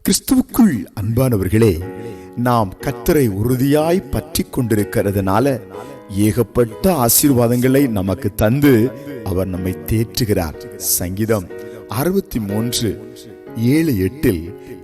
கிறிஸ்துவுக்குள் அன்பானவர்களே, நாம் கர்த்தரை உறுதியாய் பற்றி கொண்டிருக்கிறதுனால ஏகப்பட்ட ஆசீர்வாதங்களை நமக்கு தந்து அவர் நம்மை தேற்றுகிறார். சங்கீதம் 63:7-8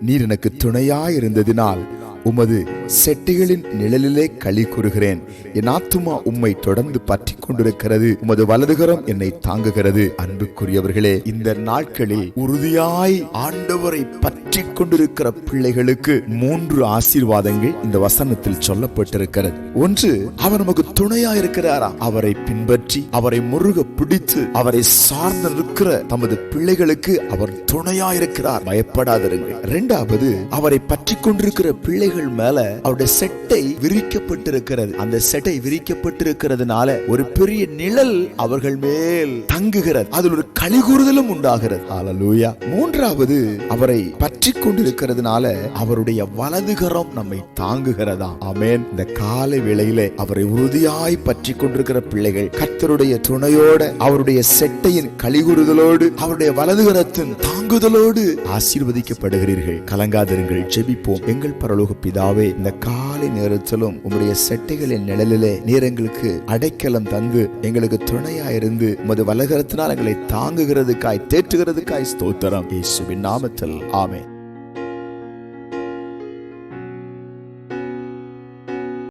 நீர் எனக்கு துணையாயிருந்ததினால் உமது செட்டைகளின் நிழலிலே களி கூறுகிறேன். என் ஆத்துமா உம்மை தொடர்ந்து பற்றி கொண்டிருக்கிறது, உமது வலதுகரம் என்னை தாங்குகிறது. அன்புக்குரியவர்களே, இந்த நாட்களில் உறுதியாய் ஆண்டவரை பற்றி கொண்டிருக்கிற பிள்ளைகளுக்கு 3 ஆசீர்வாதங்கள் இந்த வசனத்தில் சொல்லப்பட்டிருக்கிறது. ஒன்று, அவர் நமக்கு துணையாயிருக்கிறாரா. அவரை பின்பற்றி அவரை முருக பிடித்து அவரை சார்ந்து இருக்கிற தமது பிள்ளைகளுக்கு அவர் துணையாயிருக்கிறார், பயப்படாதிருங்கள். இரண்டாவது, அவரை பற்றி கொண்டிருக்கிற பிள்ளை மேல அவருடைய செட்டை விரிக்கப்பட்டிருக்கிறது. அந்த செட்டை விரிக்கப்பட்டிருக்கிறதுனால ஒரு பெரிய நிழல் அவர்கள் மேல் தங்குகிறது, அதில் ஒரு களிகூறுதலும் உண்டாகிறது. ஹல்லேலூயா. மூன்றாவது, அவரை பற்றி கொண்டிருக்கிறதுனால அவருடைய வலதுகரம் நம்மை தாங்குகிறதா. ஆமென். இந்த காலை வேளையிலே அவரை உறுதியாய் பற்றி கொண்டிருக்கிற பிள்ளைகள் கர்த்தருடைய துணையோட அவருடைய செட்டையின் களிகூறுதலோடு அவருடைய வலதுகரத்தின் தாங்குதலோடு ஆசீர்வதிக்கப்படுகிறீர்கள். கலங்காதிருங்கள், ஜெபிப்போம். எங்கள் பரலோக பிதாவே, இந்த காலை நேரத்திலும் உம்முடைய செட்டைகளின் நிழலிலே நீர் எங்களுக்கு அடைக்கலம் தந்து எங்களுக்கு துணையாயிருந்து உமது வலதுகரத்தினால் எங்களை தாங்குகிறதுக்காய் தேற்றுகிறதுக்காய் ஸ்தோத்திரம். இயேசுவின் நாமத்தில் ஆமென்.